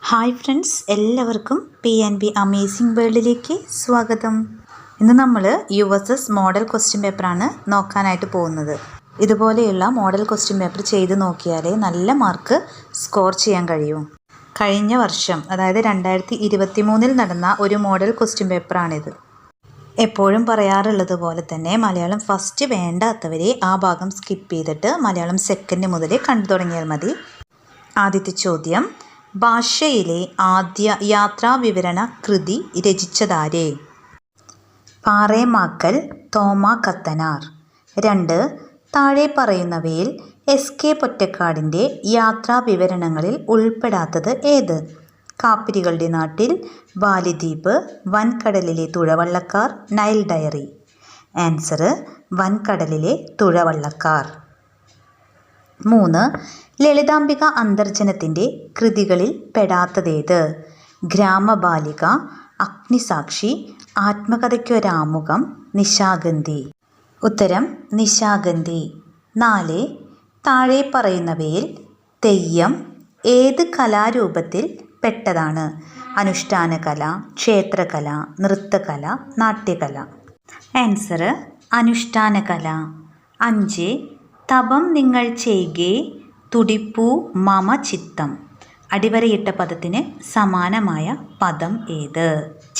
Hi friends, എല്ലാവർക്കും PNB amazing വേൾഡിലേക്ക് സ്വാഗതം. ഇന്ന് നമ്മൾ USS മോഡൽ ക്വസ്റ്റ്യൻ പേപ്പറാണ് നോക്കാനായിട്ട് പോകുന്നത്. ഇതുപോലെയുള്ള മോഡൽ ക്വസ്റ്റ്യൻ പേപ്പർ ചെയ്ത് നോക്കിയാലേ നല്ല മാർക്ക് സ്കോർ ചെയ്യാൻ കഴിയും. കഴിഞ്ഞ വർഷം, അതായത് 2023 നടന്ന ഒരു മോഡൽ ക്വസ്റ്റ്യൻ പേപ്പറാണിത്. എപ്പോഴും പറയാറുള്ളത് പോലെ തന്നെ മലയാളം ഫസ്റ്റ് വേണ്ടാത്തവരെ ആ ഭാഗം സ്കിപ്പ് ചെയ്തിട്ട് മലയാളം സെക്കൻഡ് മുതൽ കണ്ടു തുടങ്ങിയാൽ മതി. ആദ്യത്തെ ചോദ്യം: ഭാഷയിലെ ആദ്യ യാത്രാവിവരണ കൃതി രചിച്ചതാരെ? പാറേമാക്കൽ തോമ കത്തനാർ. 2. താഴെ പറയുന്നവയിൽ SK പൊറ്റക്കാടിൻ്റെ യാത്രാവിവരണങ്ങളിൽ ഉൾപ്പെടാത്തത് ഏത്? കാപ്പിരികളുടെ നാട്ടിൽ, ബാലിദ്വീപ്, വൻകടലിലെ തുഴവള്ളക്കാർ, നൈൽ ഡയറി. ആൻസർ: വൻകടലിലെ തുഴവള്ളക്കാർ. 3. ലളിതാംബിക അന്തർജനത്തിൻ്റെ കൃതികളിൽ പെടാത്തതേത്? ഗ്രാമബാലിക, അഗ്നിസാക്ഷി, ആത്മകഥയ്ക്കൊരാമുഖം, നിശാഗന്ധി. ഉത്തരം: നിശാഗന്ധി. 4. താഴെ പറയുന്നവയിൽ തെയ്യം ഏത് കലാരൂപത്തിൽ പെട്ടതാണ്? അനുഷ്ഠാനകല, ക്ഷേത്രകല, നൃത്തകല, നാട്യകല. ആൻസർ: അനുഷ്ഠാനകല. 5. തപം നിങ്ങൾ ചെയ്കേ തുടിപ്പൂ മമ ചിത്തം. അടിവരയിട്ട പദത്തിന് സമാനമായ പദം ഏത്?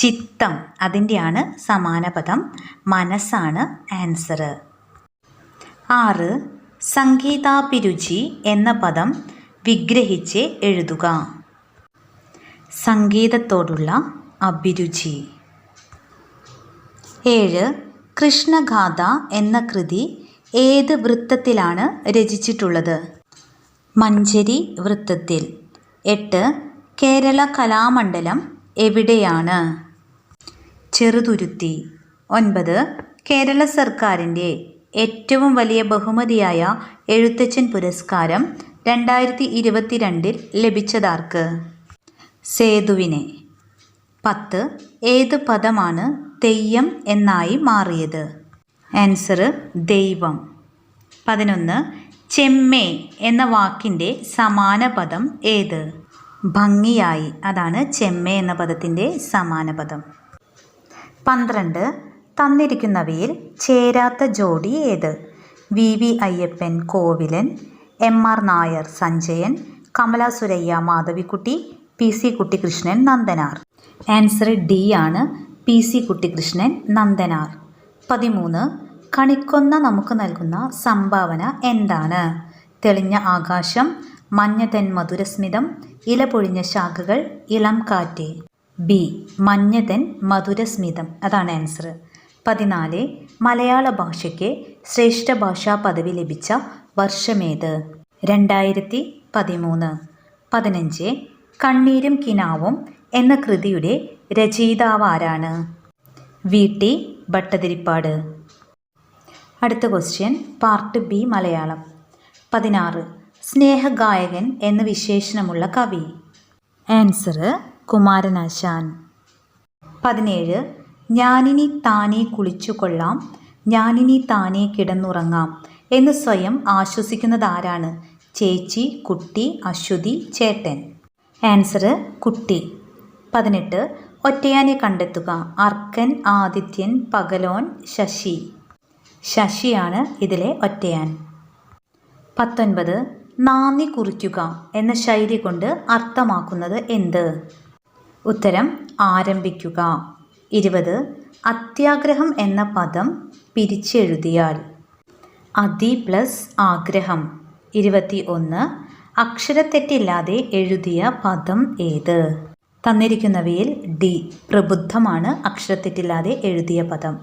ചിത്തം, അതിൻ്റെയാണ് സമാന പദം. മനസ്സാണ് ആൻസർ. 6. സംഗീതാഭിരുചി എന്ന പദം വിഗ്രഹിച്ച് എഴുതുക. സംഗീതത്തോടുള്ള അഭിരുചി. 7. കൃഷ്ണഗാഥ എന്ന കൃതി ഏത് വൃത്തത്തിലാണ് രചിച്ചിട്ടുള്ളത്? മഞ്ചരി വൃത്തത്തിൽ. 8. കേരള കലാമണ്ഡലം എവിടെയാണ്? ചെറുതുരുത്തി. 9. കേരള സർക്കാരിൻ്റെ ഏറ്റവും വലിയ ബഹുമതിയായ എഴുത്തച്ഛൻ പുരസ്കാരം 2022 ലഭിച്ചതാർക്ക്? സേതുവിന്. 10. ഏത് പദമാണ് തെയ്യം എന്നായി മാറിയത്? ആൻസർ: ദൈവം. 11. ചെമ്മേ എന്ന വാക്കിൻ്റെ സമാന പദം ഏത്? ഭംഗിയായി, അതാണ് ചെമ്മേ എന്ന പദത്തിൻ്റെ സമാന പദം. 12. തന്നിരിക്കുന്നവയിൽ ചേരാത്ത ജോഡി ഏത്? VV Ayyappan Kovilan, MR Nair Sanjayan, Kamala Surayya Madhavikutty, PC Kuttikrishnan Nandanar. Answer D ആണ്, PC കുട്ടിക്കൃഷ്ണൻ നന്ദനാർ. 13. കണിക്കൊന്ന നമുക്ക് നൽകുന്ന സംഭാവന എന്താണ്? തെളിഞ്ഞ ആകാശം, മഞ്ഞതൻ മധുരസ്മിതം, ഇല പൊഴിഞ്ഞ ശാഖകൾ, ഇളം കാറ്റ്. B മഞ്ഞതൻ മധുരസ്മിതം, അതാണ് ആൻസർ. 14. മലയാള ഭാഷയ്ക്ക് ശ്രേഷ്ഠ ഭാഷാ പദവി ലഭിച്ച വർഷമേത്? 2013. 15. കണ്ണീരും കിനാവും എന്ന കൃതിയുടെ രചയിതാവാരാണ്? VT ഭട്ടതിരിപ്പാട്. അടുത്ത ക്വസ്റ്റ്യൻ പാർട്ട് B മലയാളം. 16. സ്നേഹഗായകൻ എന്ന വിശേഷണമുള്ള കവി? ആൻസർ: കുമാരനാശാൻ. 17. ഞാനിനി താനേ കുളിച്ചു കൊള്ളാം, ഞാനിനി താനേ കിടന്നുറങ്ങാം എന്ന് സ്വയം ആശ്വസിക്കുന്നതാരാണ്? ചേച്ചി, കുട്ടി, അശ്വതി, ചേട്ടൻ. ആൻസർ: കുട്ടി. 18. ഒറ്റയാനെ കണ്ടെത്തുക. അർക്കൻ, ആദിത്യൻ, പകലോൻ, ശശി. ശശിയാണ് ഇതിലെ ഒറ്റയാൻ. 19. നാന്ദി കുറിക്കുക എന്ന ശൈലി കൊണ്ട് അർത്ഥമാക്കുന്നത് എന്ത്? ഉത്തരം: ആരംഭിക്കുക. 20. അത്യാഗ്രഹം എന്ന പദം പിരിച്ചെഴുതിയാൽ? അതി പ്ലസ് ആഗ്രഹം. 21. അക്ഷരത്തെറ്റില്ലാതെ എഴുതിയ പദം ഏത്? തന്നിരിക്കുന്നവയിൽ D പ്രബുദ്ധമാണ് അക്ഷരത്തെറ്റില്ലാതെ എഴുതിയ പദം.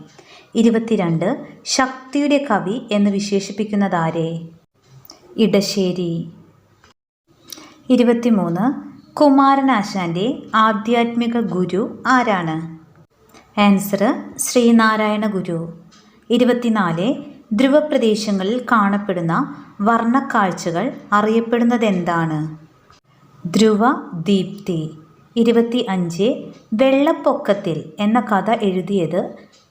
22. ശക്തിയുടെ കവി എന്ന് വിശേഷിപ്പിക്കുന്നതാരെ? ഇടശ്ശേരി. 23. കുമാരനാശാൻ്റെ ആധ്യാത്മിക ഗുരു ആരാണ്? ആൻസർ: ശ്രീനാരായണ ഗുരു. 24. ധ്രുവപ്രദേശങ്ങളിൽ കാണപ്പെടുന്ന വർണ്ണക്കാഴ്ചകൾ അറിയപ്പെടുന്നതെന്താണ്? ധ്രുവ ദീപ്തി. 25. വെള്ളപ്പൊക്കത്തിൽ എന്ന കഥ എഴുതിയത്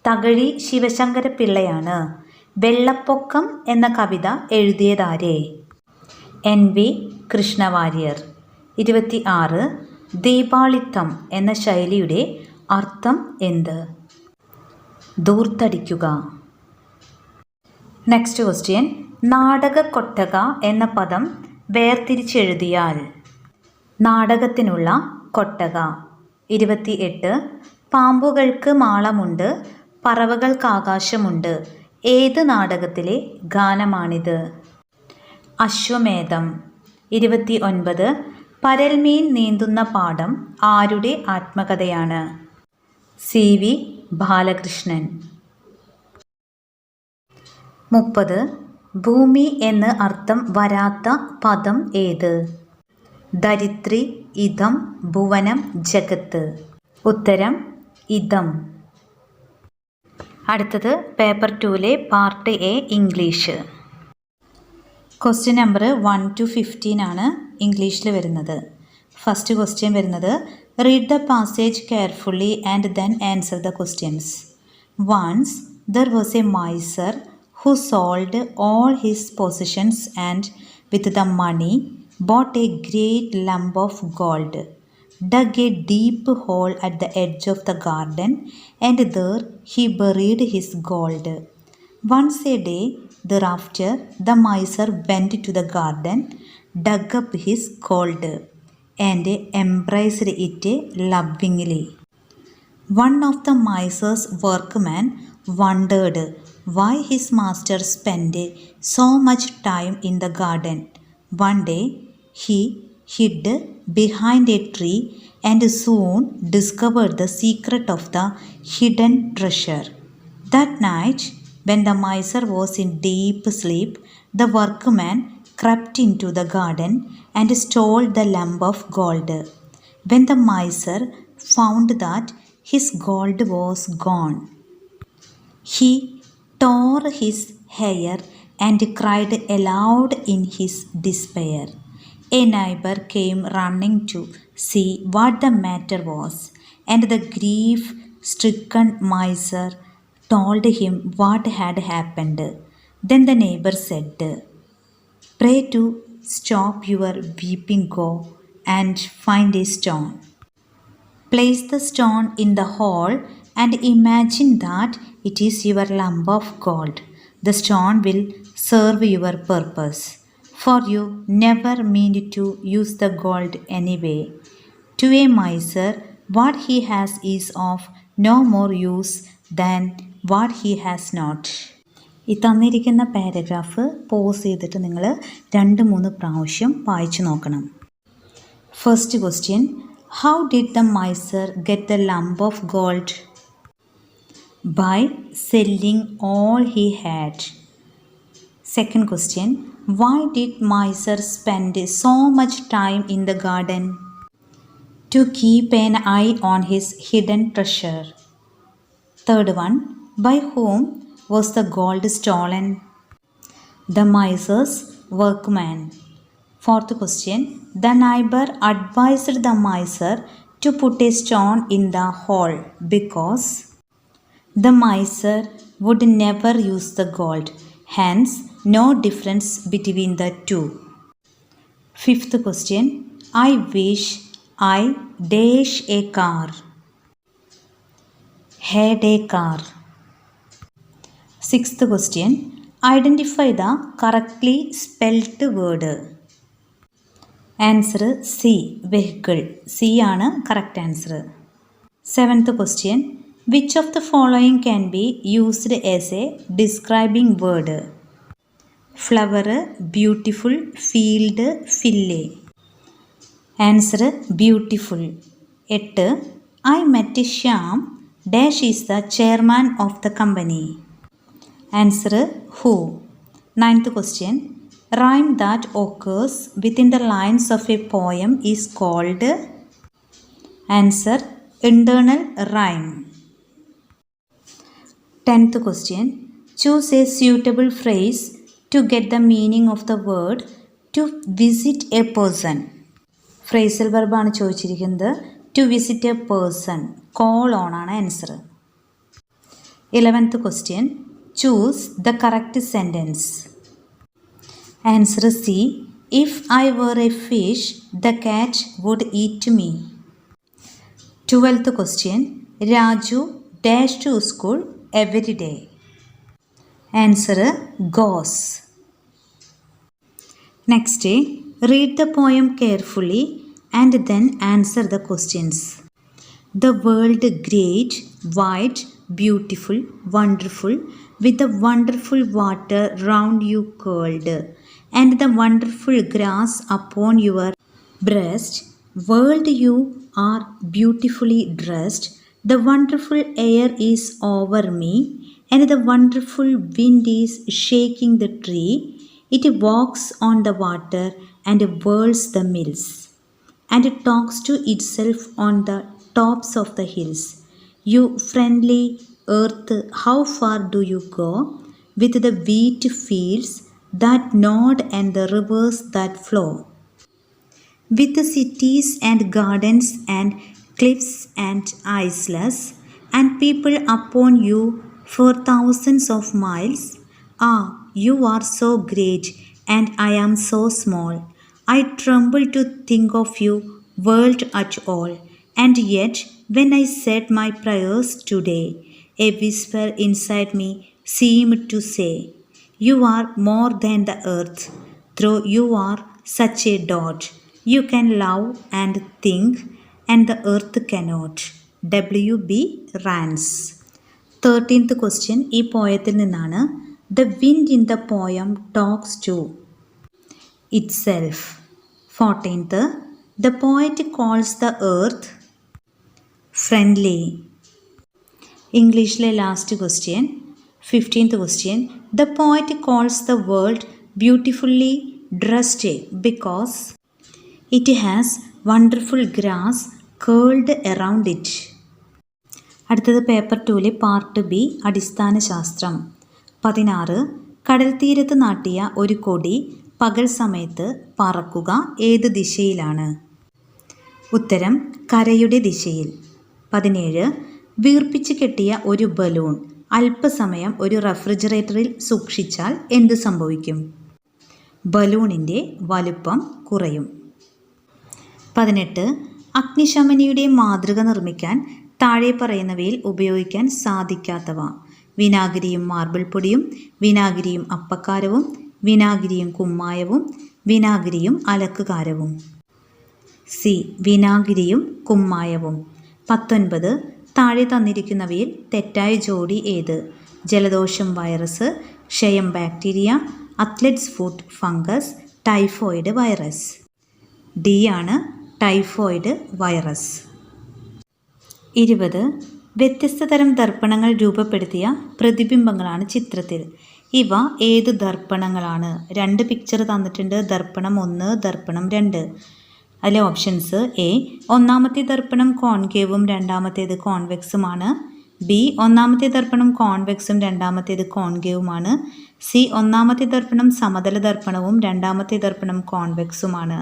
തകഴി ശിവശങ്കരപ്പിള്ളയാണ്. വെള്ളപ്പൊക്കം എന്ന കവിത എഴുതിയതാരെ? NV കൃഷ്ണവാര്യർ. 26. ദീപാളിത്തം എന്ന ശൈലിയുടെ അർത്ഥം എന്ത്? ധൂർത്തടിക്കുക. Next question. നാടക കൊട്ടക എന്ന പദം വേർതിരിച്ചെഴുതിയാൽ. നാടകത്തിനുള്ള കൊട്ടക. 28. പാമ്പുകൾക്ക് മാളമുണ്ട്, പറവകൾക്ക് ആകാശമുണ്ട്. ഏത് നാടകത്തിലെ ഗാനമാണിത്? അശ്വമേധം. 29. പരൽമീൻ നീന്തുന്ന പാടം ആരുടെ ആത്മകഥയാണ്? CV ബാലകൃഷ്ണൻ. 30. ഭൂമി എന്ന് അർത്ഥം വരാത്ത പദം ഏത്? ധരിത്രി, ഇദം, ഭുവനം, ജഗത്ത്. ഉത്തരം ഇദം. അടുത്തത് പേപ്പർ 2-ലെ part A English. Question number 1 to 15 ആണ് ഇംഗ്ലീഷിൽ വരുന്നത്. ഫസ്റ്റ് ക്വസ്റ്റ്യൻ വരുന്നത് read the passage carefully and then answer the questions. Once there was a miser who sold all his possessions and with the money bought a great lump of gold, dug a deep hole at the edge of the garden, and there he buried his gold. Once a day thereafter the miser went to the garden, dug up his gold, and embraced it lovingly. One of the miser's workmen wondered why his master spent so much time in the garden. One day he hid behind a tree and soon discovered the secret of the hidden treasure. That night, when the miser was in deep sleep, the workman crept into the garden and stole the lump of gold. When the miser found that his gold was gone, he tore his hair and cried aloud in his despair. A neighbor came running to see what the matter was, and the grief-stricken miser told him what had happened. Then the neighbor said, "Pray to stop your weeping, go and find a stone. Place the stone in the hole and imagine that it is your lump of gold. The stone will serve your purpose, for you never meant to use the gold anyway. To a miser, what he has is of no more use than what he has not." ഈ തന്നിരിക്കുന്ന paragraph pose ചെയ്തിട്ട് നിങ്ങൾ 2-3 പ്രാവശ്യം വായിച്ചു നോക്കണം. First question. How did the miser get the lump of gold? By selling all he had. Second question. Why did miser spend so much time in the garden? To keep an eye on his hidden treasure. Third one. By whom was the gold stolen? The miser's workman. Fourth question. The neighbor advised the miser to put a stone in the hole because the miser would never use the gold, hence no difference between the two. Fifth question. I wish I dash a car. Had a car. Sixth question. Identify the correctly spelt word. Answer C. Vehicle. C ആണ് correct answer. Seventh question. Which of the following can be used as a describing word? Flower, beautiful, field, fillet. Answer beautiful. 8. I met Shyam. Dash is the chairman of the company. Answer who. Ninth question. Rhyme that occurs within the lines of a poem is called. Answer internal rhyme. 10th question. Choose a suitable phrase to get the meaning of the word to visit a person. Phrasal verb ആണ് ചോദിച്ചിരിക്കുന്നത്. To visit a person. Call on ആണ് answer. 11th question. Choose the correct sentence. Answer C. If I were a fish, the cat would eat me. 12th question. Raju dash to school every day. Answer goes. Next, read the poem carefully and then answer the questions. The world great, wide, beautiful, wonderful, with the wonderful water round you curled, and the wonderful grass upon your breast. World, you are beautifully dressed. The wonderful air is over me, and the wonderful wind is shaking the tree. It walks on the water and whirls the mills, and it talks to itself on the tops of the hills. You friendly earth, how far do you go? With the wheat fields that nod and the rivers that flow, with the cities and gardens and cliffs and islands and people upon you for thousands of miles. Ah, you are so great and I am so small. I tremble to think of you, world at all. And yet, when I said my prayers today, a whisper inside me seemed to say, you are more than the earth, though you are such a dot. You can love and think, and the earth cannot. W.B. Rance. 13th question. ഈ പോയത്തിൽ നിന്നാണ്. The wind in the poem talks to itself. 14th. The poet calls the earth friendly. ഇംഗ്ലീഷിലെ last question. 15th question. The poet calls the world beautifully dressed because it has wonderful grass curled around it. അടുത്തത് paper 2 part B അടിസ്ഥാന ശാസ്ത്രം. 16. കടൽ തീരത്ത് നാട്ടിയ ഒരു കൊടി പകൽ സമയത്ത് പറക്കുക ഏത് ദിശയിലാണ്? ഉത്തരം കരയുടെ ദിശയിൽ. 17. വീർപ്പിച്ച് കെട്ടിയ ഒരു ബലൂൺ അല്പസമയം ഒരു റെഫ്രിജറേറ്ററിൽ സൂക്ഷിച്ചാൽ എന്ത് സംഭവിക്കും? ബലൂണിൻ്റെ വലുപ്പം കുറയും. 18. അഗ്നിശമനിയുടെ മാതൃക നിർമ്മിക്കാൻ താഴെ പറയുന്നവയിൽ ഉപയോഗിക്കാൻ സാധിക്കാത്തവ: വിനാഗിരിയും മാർബിൾ പൊടിയും, വിനാഗിരിയും അപ്പക്കാരവും, വിനാഗിരിയും കുമ്മായവും, വിനാഗിരിയും അലക്കുകാരവും. സി. വിനാഗിരിയും കുമ്മായവും. 19. താഴെ തന്നിരിക്കുന്നവയിൽ തെറ്റായ ജോഡി ഏത്? ജലദോഷം വൈറസ്, ക്ഷയം bacteria, athlete's foot fungus, typhoid virus. D ആണ് ടൈഫോയിഡ് വൈറസ്. 20. വ്യത്യസ്ത തരം ദർപ്പണങ്ങൾ രൂപപ്പെടുത്തിയ പ്രതിബിംബങ്ങളാണ് ചിത്രത്തിൽ. ഇവ ഏത് ദർപ്പണങ്ങളാണ്? 2 പിക്ചർ തന്നിട്ടുണ്ട്. ദർപ്പണം 1, ദർപ്പണം 2. അതിലെ ഓപ്ഷൻസ്: എ. ഒന്നാമത്തെ ദർപ്പണം കോൺകേവും രണ്ടാമത്തേത് കോൺവെക്സുമാണ്. ബി. ഒന്നാമത്തെ ദർപ്പണം കോൺവെക്സും രണ്ടാമത്തേത് കോൺകേവുമാണ്. സി. ഒന്നാമത്തെ ദർപ്പണം സമതല ദർപ്പണവും രണ്ടാമത്തെ ദർപ്പണം കോൺവെക്സുമാണ്.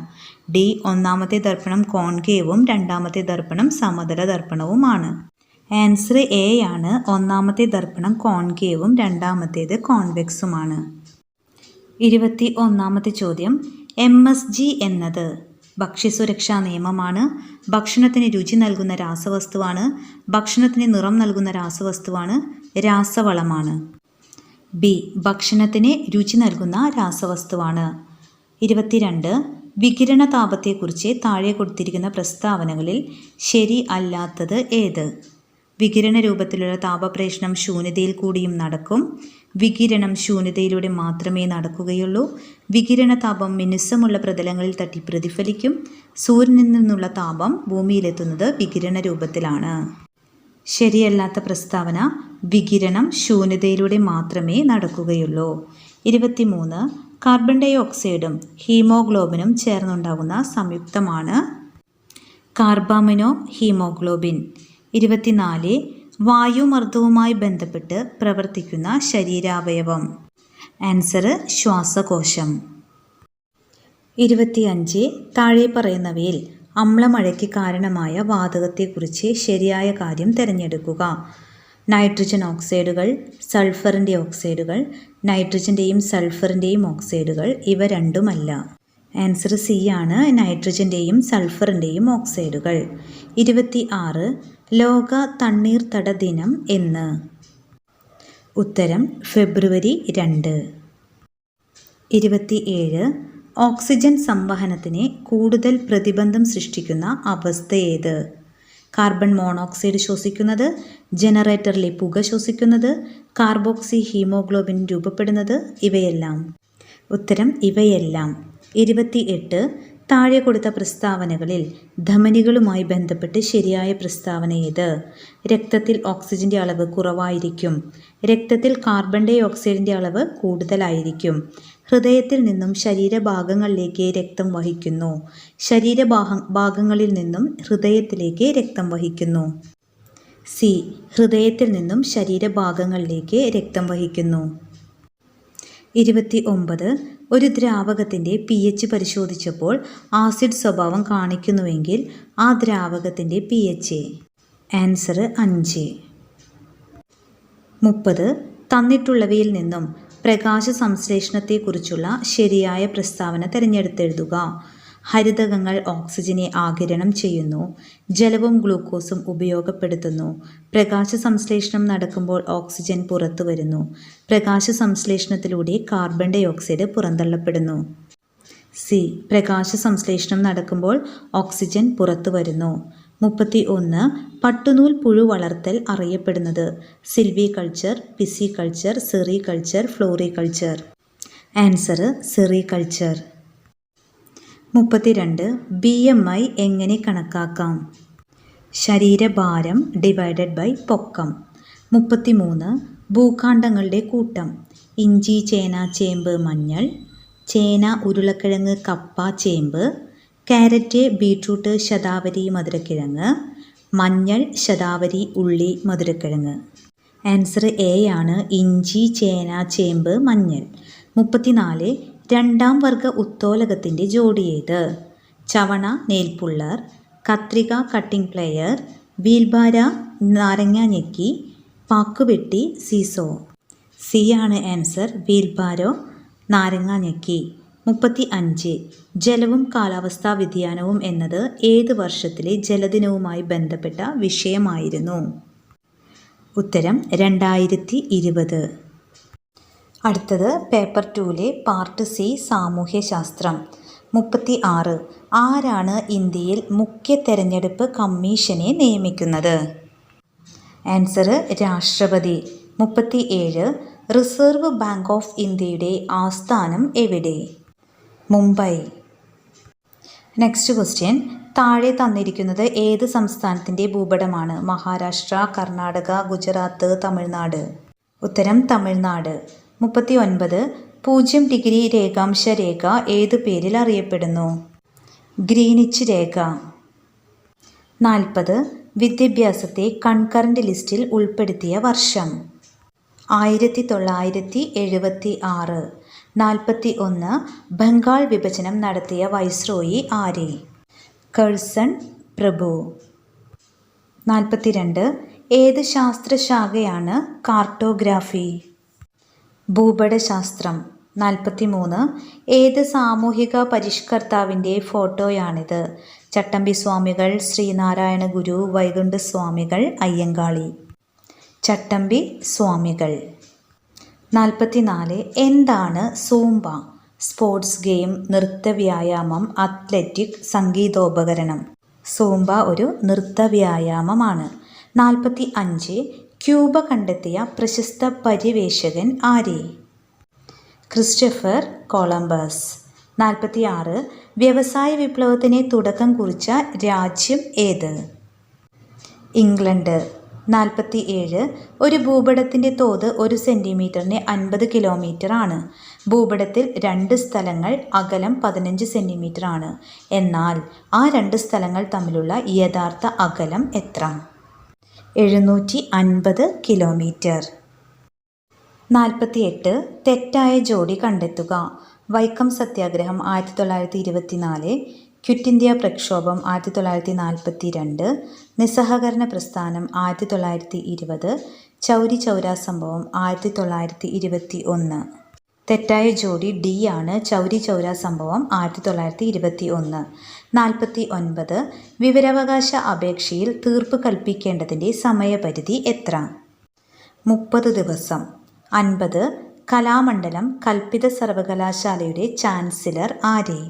ഡി. ഒന്നാമത്തെ ദർപ്പണം കോൺകേവും രണ്ടാമത്തെ ദർപ്പണം സമതല ദർപ്പണവുമാണ്. ആൻസർ എ ആണ്. ഒന്നാമത്തെ ദർപ്പണം കോൺകേവും രണ്ടാമത്തേത് കോൺവെക്സുമാണ്. 21ാമത്തെ ചോദ്യം. MSG എന്നത് ഭക്ഷ്യസുരക്ഷാ നിയമമാണ്, ഭക്ഷണത്തിന് രുചി നൽകുന്ന രാസവസ്തുവാണ്, ഭക്ഷണത്തിന് നിറം നൽകുന്ന രാസവസ്തുവാണ്, രാസവളമാണ്. ബി. ഭക്ഷണത്തിന് രുചി നൽകുന്ന രാസവസ്തുവാണ്. 22. വികിരണ താപത്തെക്കുറിച്ച് താഴെ കൊടുത്തിരിക്കുന്ന പ്രസ്താവനകളിൽ ശരി അല്ലാത്തത് ഏത്? വികിരണ രൂപത്തിലുള്ള താപപ്രേഷണം ശൂന്യതയിൽ കൂടിയും നടക്കും. വികിരണം ശൂന്യതയിലൂടെ മാത്രമേ നടക്കുകയുള്ളൂ. വികിരണ താപം മിനുസമുള്ള പ്രതലങ്ങളിൽ തട്ടി പ്രതിഫലിക്കും. സൂര്യനിൽ നിന്നുള്ള താപം ഭൂമിയിലെത്തുന്നത് വികിരണ രൂപത്തിലാണ്. ശരിയല്ലാത്ത പ്രസ്താവന: വികിരണം ശൂന്യതയിലൂടെ മാത്രമേ നടക്കുകയുള്ളൂ. 23. കാർബൺ ഡൈ ഓക്സൈഡും ഹീമോഗ്ലോബിനും ചേർന്നുണ്ടാകുന്ന സംയുക്തമാണ് കാർബാമിനോ ഹീമോഗ്ലോബിൻ. 24. വായുമർദ്ദവുമായി ബന്ധപ്പെട്ട് പ്രവർത്തിക്കുന്ന ശരീരാവയവം. ആൻസർ ശ്വാസകോശം. 25. താഴെ പറയുന്നവയിൽ അമ്ലമഴയ്ക്ക് കാരണമായ വാതകത്തെക്കുറിച്ച് ശരിയായ കാര്യം തിരഞ്ഞെടുക്കുക. നൈട്രജൻ ഓക്സൈഡുകൾ, സൾഫറിൻ്റെ ഓക്സൈഡുകൾ, നൈട്രജൻ്റെയും സൾഫറിൻ്റെയും ഓക്സൈഡുകൾ ഇവ രണ്ടുമല്ല. ആൻസർ സി ആണ്, നൈട്രജൻ്റെയും സൾഫറിൻ്റെയും ഓക്സൈഡുകൾ. 26 ലോക തണ്ണീർത്തട ദിനം എന്ന്? ഉത്തരം ഫെബ്രുവരി 2. 27 ഓക്സിജൻ സംവഹനത്തിന് കൂടുതൽ പ്രതിബന്ധം സൃഷ്ടിക്കുന്ന അവസ്ഥ ഏത്? കാർബൺ മോണോക്സൈഡ് ശ്വസിക്കുന്നത്, ജനറേറ്ററിലെ പുക ശ്വസിക്കുന്നത്, കാർബോക്സി ഹീമോഗ്ലോബിൻ രൂപപ്പെടുന്നത്, ഇവയെല്ലാം. ഉത്തരം ഇവയെല്ലാം. 28 താഴെ കൊടുത്ത പ്രസ്താവനകളിൽ ധമനികളുമായി ബന്ധപ്പെട്ട് ശരിയായ പ്രസ്താവന ഏത്? രക്തത്തിൽ ഓക്സിജന്റെ അളവ് കുറവായിരിക്കും. രക്തത്തിൽ കാർബൺ ഡൈ ഓക്സൈഡിൻ്റെ അളവ് കൂടുതലായിരിക്കും. ഹൃദയത്തിൽ നിന്നും ശരീരഭാഗങ്ങളിലേക്ക് രക്തം വഹിക്കുന്നു. ശരീരഭാഗങ്ങളിൽ നിന്നും ഹൃദയത്തിലേക്ക് രക്തം വഹിക്കുന്നു. സി. ഹൃദയത്തിൽ നിന്നും ശരീരഭാഗങ്ങളിലേക്ക് രക്തം വഹിക്കുന്നു. 29 ഒരു ദ്രാവകത്തിൻ്റെ pH പരിശോധിച്ചപ്പോൾ ആസിഡ് സ്വഭാവം കാണിക്കുന്നുവെങ്കിൽ ആ ദ്രാവകത്തിൻ്റെ pH? ആൻസർ 5. 30 തന്നിട്ടുള്ളവയിൽ നിന്നും പ്രകാശ സംശ്ലേഷണത്തെക്കുറിച്ചുള്ള ശരിയായ പ്രസ്താവന തിരഞ്ഞെടുത്തെഴുതുക. ഹരിതകങ്ങൾ ഓക്സിജനെ ആഗിരണം ചെയ്യുന്നു. ജലവും ഗ്ലൂക്കോസും ഉപയോഗപ്പെടുത്തുന്നു. പ്രകാശ സംശ്ലേഷണം നടക്കുമ്പോൾ ഓക്സിജൻ പുറത്തു വരുന്നു. പ്രകാശ സംശ്ലേഷണത്തിലൂടെ കാർബൺ ഡൈ ഓക്സൈഡ് പുറന്തള്ളപ്പെടുന്നു. സി. പ്രകാശ സംശ്ലേഷണം നടക്കുമ്പോൾ ഓക്സിജൻ പുറത്തു വരുന്നു. 31 പട്ടുനൂൽ പുഴു വളർത്തൽ അറിയപ്പെടുന്നത്? Silviculture, pisciculture, sericulture, floriculture. Answer sericulture. 32 BMI എങ്ങനെ കണക്കാക്കാം? ശരീരഭാരം ഡിവൈഡഡ് ബൈ പൊക്കം. 33 ഭൂഖണ്ഡങ്ങളുടെ കൂട്ടം. ഇഞ്ചി, ചേന, ചേമ്പ്, മഞ്ഞൾ. ചേന, ഉരുളക്കിഴങ്ങ്, കപ്പ, ചേമ്പ്. കാരറ്റ്, ബീട്രൂട്ട്, ശതാവരി, മധുരക്കിഴങ്ങ്. മഞ്ഞൾ, ശതാവരി, ഉള്ളി, മധുരക്കിഴങ്ങ്. ആൻസർ എ ആണ്, ഇഞ്ചി, ചേന, ചേമ്പ്, മഞ്ഞൾ. 34 രണ്ടാം വർഗ ഉത്തോലകത്തിൻ്റെ ജോഡി ഏത്? ചവണ, നെയിൽപുള്ളർ. കത്രിക, കട്ടിംഗ് പ്ലെയർ. വീൽബാര, നാരങ്ങ ഞെക്കി. പാക്കുവെട്ടി, സീസോ. സി ആണ് ആൻസർ, വീൽബാരോ, നാരങ്ങ ഞെക്കി. 35 ജലവും കാലാവസ്ഥാ വ്യതിയാനവും എന്നത് ഏത് വർഷത്തിലെ ജലദിനവുമായി ബന്ധപ്പെട്ട വിഷയമായിരുന്നു? ഉത്തരം 2020. അടുത്തത് പേപ്പർ 2ലെ പാർട്ട് സി സാമൂഹ്യശാസ്ത്രം. 36 ആരാണ് ഇന്ത്യയിൽ മുഖ്യ തെരഞ്ഞെടുപ്പ് കമ്മീഷനെ നിയമിക്കുന്നത്? ആൻസർ രാഷ്ട്രപതി. 37 റിസർവ് ബാങ്ക് ഓഫ് ഇന്ത്യയുടെ ആസ്ഥാനം എവിടെ? മുംബൈ. Next question. താഴെ തന്നിരിക്കുന്നത് ഏത് സംസ്ഥാനത്തിൻ്റെ ഭൂപടമാണ്? മഹാരാഷ്ട്ര, കർണാടക, ഗുജറാത്ത്, തമിഴ്നാട്. ഉത്തരം തമിഴ്നാട്. 39 0 ഡിഗ്രി രേഖാംശ രേഖ ഏതു പേരിൽ അറിയപ്പെടുന്നു? ഗ്രീനിച്ച് രേഖ. 40 വിദ്യാഭ്യാസത്തെ കൺകറന്റ് ലിസ്റ്റിൽ ഉൾപ്പെടുത്തിയ വർഷം? 1976. 41 ബംഗാൾ വിഭജനം നടത്തിയ വൈസ്രോയി ആര്? കഴ്സൺ പ്രഭു. 42 ഏത് ശാസ്ത്രശാഖയാണ് കാർട്ടോഗ്രാഫി? ഭൂപടശാസ്ത്രം. 43 ഏത് സാമൂഹിക പരിഷ്കർത്താവിൻ്റെ ഫോട്ടോയാണിത്? ചട്ടമ്പി സ്വാമികൾ, ശ്രീനാരായണ ഗുരു, വൈകുണ്ഠ സ്വാമികൾ, അയ്യങ്കാളി. ചട്ടമ്പി സ്വാമികൾ. 44 എന്താണ് സൂംബ? സ്പോർട്സ് ഗെയിം, നൃത്തവ്യായാമം, അത്ലറ്റിക്, സംഗീതോപകരണം. സൂംബ ഒരു നൃത്തവ്യായാമമാണ്. 45 ക്യൂബ കണ്ടെത്തിയ പ്രശസ്ത പര്യവേഷകൻ ആര്? Christopher Columbus. 46 വ്യവസായ വിപ്ലവത്തിന് തുടക്കം കുറിച്ച രാജ്യം ഏത്? ഇംഗ്ലണ്ട്. 47 ഒരു ഭൂപടത്തിൻ്റെ തോത് 1 സെൻറ്റിമീറ്ററിന് 50 കിലോമീറ്റർ ആണ്. ഭൂപടത്തിൽ 2 സ്ഥലങ്ങൾ അകലം 15 സെൻറ്റിമീറ്റർ ആണ്. എന്നാൽ ആ 2 സ്ഥലങ്ങൾ തമ്മിലുള്ള യഥാർത്ഥ അകലം എത്ര? 750 കിലോമീറ്റർ. 48 തെറ്റായ ജോഡി കണ്ടെത്തുക. വൈക്കം സത്യാഗ്രഹം 1924, ക്വിറ്റ് ഇന്ത്യ പ്രക്ഷോഭം 1942, നിസ്സഹകരണ പ്രസ്ഥാനം 1920, ചൗരി ചൗര സംഭവം 1921. തെറ്റായ ജോഡി ഡി ആണ്. ചൗരി ചൗര സംഭവം 1921. 49. വിവരാവകാശ അപേക്ഷയിൽ തീർപ്പ് കൽപ്പിക്കേണ്ടതിൻ്റെ സമയപരിധി എത്ര? 30 ദിവസം. 50. കലാമണ്ഡലം കൽപ്പിത സർവകലാശാലയുടെ ചാൻസലർ ആരെ?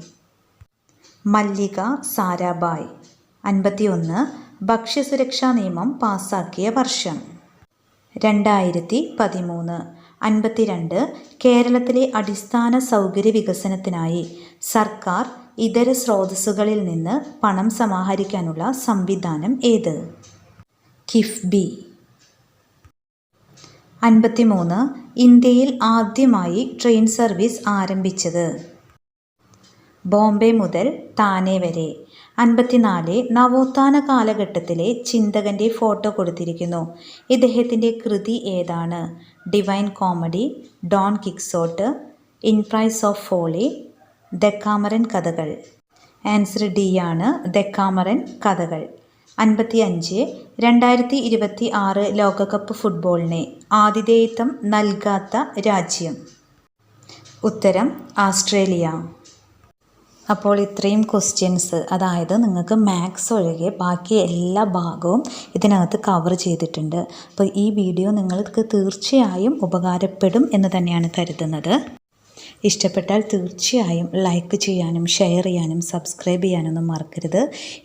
മല്ലിക സാരാഭായ്. 51. ഭക്ഷ്യസുരക്ഷാ നിയമം പാസാക്കിയ വർഷം? 2013. 52. കേരളത്തിലെ അടിസ്ഥാന സൗകര്യ വികസനത്തിനായി സർക്കാർ ഇതര സ്രോതസ്സുകളിൽ നിന്ന് പണം സമാഹരിക്കാനുള്ള സംവിധാനം ഏത്? കിഫ്ബി. 53. ഇന്ത്യയിൽ ആദ്യമായി ട്രെയിൻ സർവീസ് ആരംഭിച്ചത്? ബോംബെ മുതൽ താനെ വരെ. 54. നവോത്ഥാന കാലഘട്ടത്തിലെ ചിന്തകൻ്റെ ഫോട്ടോ കൊടുത്തിരിക്കുന്നു. ഇദ്ദേഹത്തിൻ്റെ കൃതി ഏതാണ്? Divine Comedy, Don Quixote, In Praise of Folly, Decameron കഥകൾ. ആൻസർ ഡി ആണ്, ദെക്കാമറൻ കഥകൾ. 55. 2026 ലോകകപ്പ് ഫുട്ബോളിന് ആതിഥേയത്വം നൽകാത്ത രാജ്യം? ഉത്തരം ഓസ്ട്രേലിയ. അപ്പോൾ ഇത്രയും ക്വസ്റ്റ്യൻസ്, അതായത് നിങ്ങൾക്ക് മാത്സ് ഒഴികെ ബാക്കി എല്ലാ ഭാഗവും ഇതിനകത്ത് കവർ ചെയ്തിട്ടുണ്ട്. അപ്പോൾ ഈ വീഡിയോ നിങ്ങൾക്ക് തീർച്ചയായും ഉപകാരപ്പെടും എന്ന് തന്നെയാണ് കരുതുന്നത്. ഇഷ്ടപ്പെട്ടാൽ തീർച്ചയായും ലൈക്ക് ചെയ്യാനും ഷെയർ ചെയ്യാനും സബ്സ്ക്രൈബ് ചെയ്യാനൊന്നും മറക്കരുത്.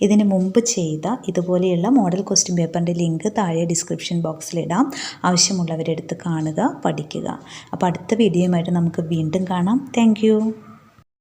ഇതിന് മുമ്പ് ചെയ്ത ഇതുപോലെയുള്ള മോഡൽ ക്വസ്റ്റ്യൻ പേപ്പറിൻ്റെ ലിങ്ക് താഴെ ഡിസ്ക്രിപ്ഷൻ ബോക്സിലിടാം. ആവശ്യമുള്ളവരെടുത്ത് കാണുക, പഠിക്കുക. അപ്പോൾ അടുത്ത വീഡിയോയുമായിട്ട് നമുക്ക് വീണ്ടും കാണാം. താങ്ക്